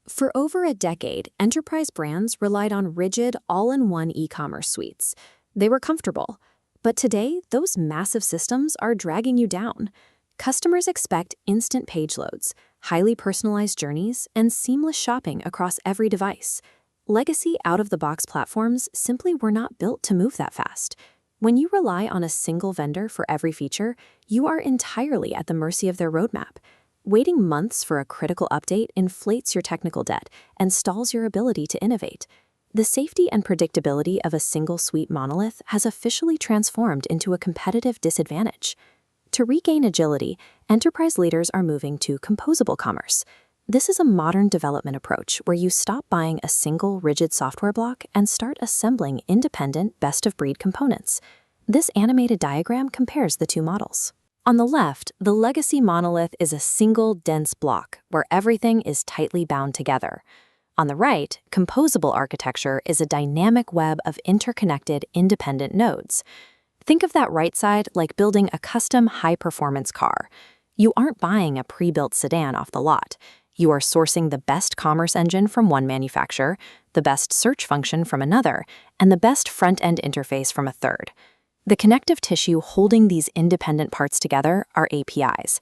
For over a decade, enterprise brands relied on rigid, all-in-one e-commerce suites. They were comfortable. But today, those massive systems are dragging you down. Customers expect instant page loads, highly personalized journeys, and seamless shopping across every device. Legacy out-of-the-box platforms simply were not built to move that fast. When you rely on a single vendor for every feature, you are entirely at the mercy of their roadmap. Waiting months for a critical update inflates your technical debt and stalls your ability to innovate. The safety and predictability of a single suite monolith has officially transformed into a competitive disadvantage. To regain agility, enterprise leaders are moving to composable commerce. This is a modern development approach where you stop buying a single rigid software block and start assembling independent, best-of-breed components. This animated diagram compares the two models. On the left, the legacy monolith is a single, dense block where everything is tightly bound together. On the right, composable architecture is a dynamic web of interconnected, independent nodes. Think of that right side like building a custom high-performance car. You aren't buying a pre-built sedan off the lot. You are sourcing the best commerce engine from one manufacturer, the best search function from another, and the best front-end interface from a third. The connective tissue holding these independent parts together are APIs.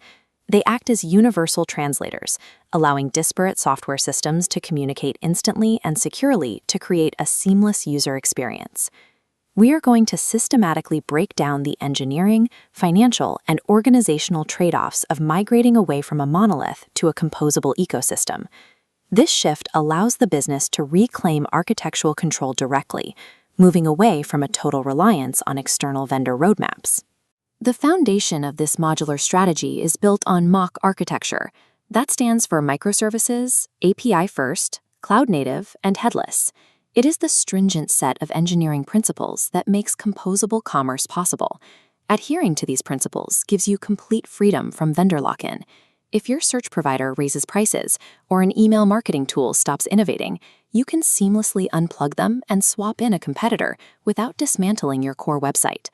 They act as universal translators, allowing disparate software systems to communicate instantly and securely to create a seamless user experience. We are going to systematically break down the engineering, financial, and organizational trade-offs of migrating away from a monolith to a composable ecosystem. This shift allows the business to reclaim architectural control directly, moving away from a total reliance on external vendor roadmaps. The foundation of this modular strategy is built on MACH architecture. That stands for microservices, API first, cloud native, and headless. It is the stringent set of engineering principles that makes composable commerce possible. Adhering to these principles gives you complete freedom from vendor lock-in. If your search provider raises prices or an email marketing tool stops innovating, you can seamlessly unplug them and swap in a competitor without dismantling your core website.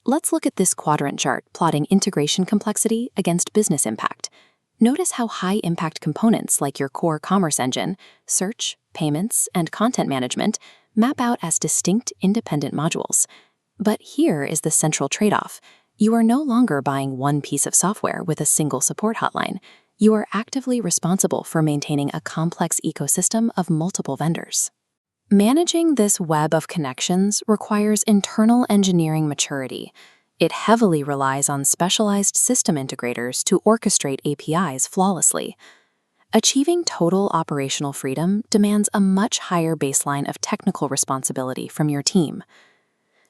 Let's look at this quadrant chart plotting integration complexity against business impact. Notice how high-impact components like your core commerce engine, search, payments, and content management map out as distinct independent modules. But here is the central trade-off. You are no longer buying one piece of software with a single support hotline. You are actively responsible for maintaining a complex ecosystem of multiple vendors. Managing this web of connections requires internal engineering maturity. It heavily relies on specialized system integrators to orchestrate APIs flawlessly. Achieving total operational freedom demands a much higher baseline of technical responsibility from your team.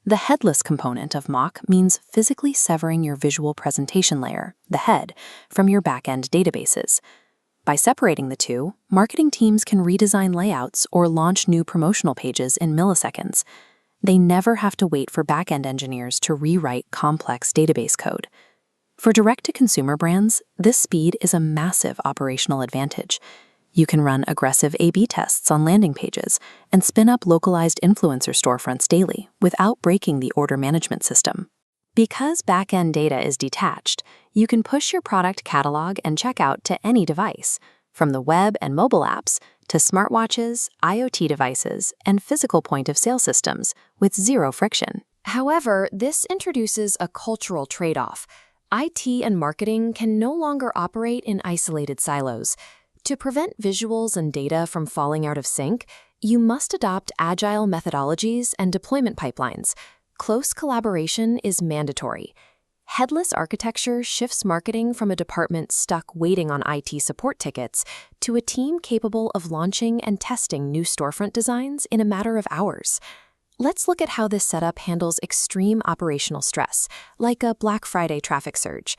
The headless component of MACH means physically severing your visual presentation layer, the head, from your backend databases. By separating the two, marketing teams can redesign layouts or launch new promotional pages in milliseconds. They never have to wait for backend engineers to rewrite complex database code. For direct-to-consumer brands, this speed is a massive operational advantage. You can run aggressive A/B tests on landing pages and spin up localized influencer storefronts daily without breaking the order management system. Because backend data is detached, you can push your product catalog and checkout to any device, from the web and mobile apps to smartwatches, IoT devices, and physical point-of-sale systems with zero friction. However, this introduces a cultural trade-off. IT and marketing can no longer operate in isolated silos. To prevent visuals and data from falling out of sync, you must adopt agile methodologies and deployment pipelines. Close collaboration is mandatory. Headless architecture shifts marketing from a department stuck waiting on IT support tickets to a team capable of launching and testing new storefront designs in a matter of hours. Let's look at how this setup handles extreme operational stress, like a Black Friday traffic surge.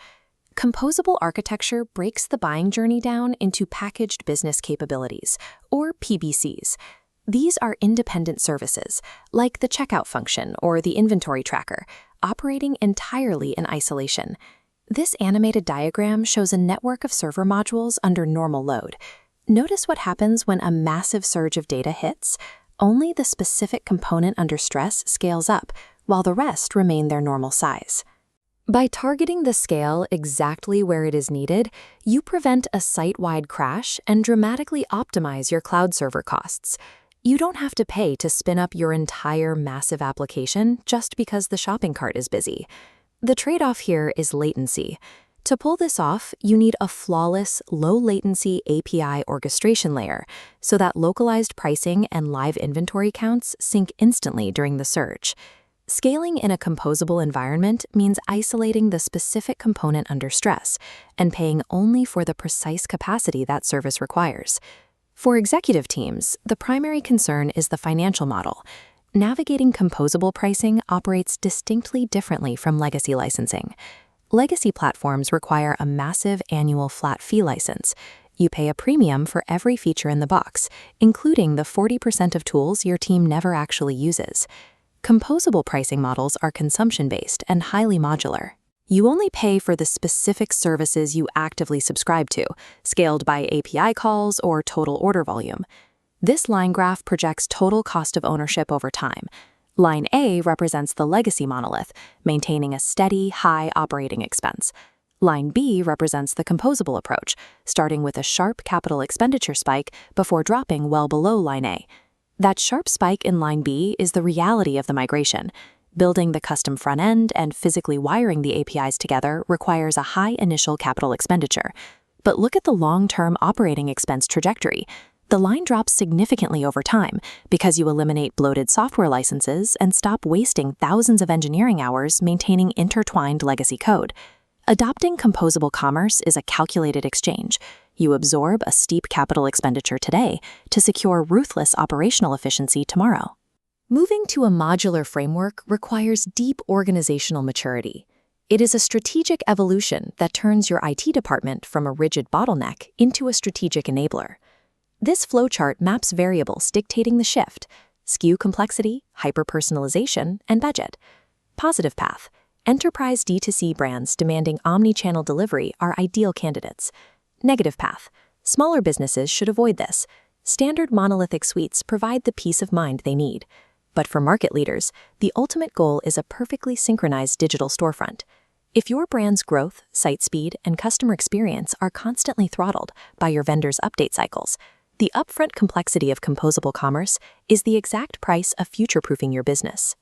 Composable architecture breaks the buying journey down into packaged business capabilities, or PBCs. These are independent services, like the checkout function or the inventory tracker, operating entirely in isolation. This animated diagram shows a network of server modules under normal load. Notice what happens when a massive surge of data hits. Only the specific component under stress scales up, while the rest remain their normal size. By targeting the scale exactly where it is needed, you prevent a site-wide crash and dramatically optimize your cloud server costs. You don't have to pay to spin up your entire massive application just because the shopping cart is busy. The trade-off here is latency. To pull this off, you need a flawless, low-latency API orchestration layer so that localized pricing and live inventory counts sync instantly during the search. Scaling in a composable environment means isolating the specific component under stress and paying only for the precise capacity that service requires. For executive teams, the primary concern is the financial model. Navigating composable pricing operates distinctly differently from legacy licensing. Legacy platforms require a massive annual flat fee license. You pay a premium for every feature in the box, including the 40% of tools your team never actually uses. Composable pricing models are consumption-based and highly modular. You only pay for the specific services you actively subscribe to, scaled by API calls or total order volume. This line graph projects total cost of ownership over time. Line A represents the legacy monolith, maintaining a steady, high operating expense. Line B represents the composable approach, starting with a sharp capital expenditure spike before dropping well below line A. That sharp spike in line B is the reality of the migration. Building the custom front end and physically wiring the APIs together requires a high initial capital expenditure. But look at the long-term operating expense trajectory. The line drops significantly over time because you eliminate bloated software licenses and stop wasting thousands of engineering hours maintaining intertwined legacy code. Adopting composable commerce is a calculated exchange. You absorb a steep capital expenditure today to secure ruthless operational efficiency tomorrow. Moving to a modular framework requires deep organizational maturity. It is a strategic evolution that turns your IT department from a rigid bottleneck into a strategic enabler. This flowchart maps variables dictating the shift: SKU complexity, hyper-personalization, and budget. Positive path: enterprise D2C brands demanding omni-channel delivery are ideal candidates. Negative path: smaller businesses should avoid this. Standard monolithic suites provide the peace of mind they need. But for market leaders, the ultimate goal is a perfectly synchronized digital storefront. If your brand's growth, site speed, and customer experience are constantly throttled by your vendor's update cycles, the upfront complexity of composable commerce is the exact price of future-proofing your business.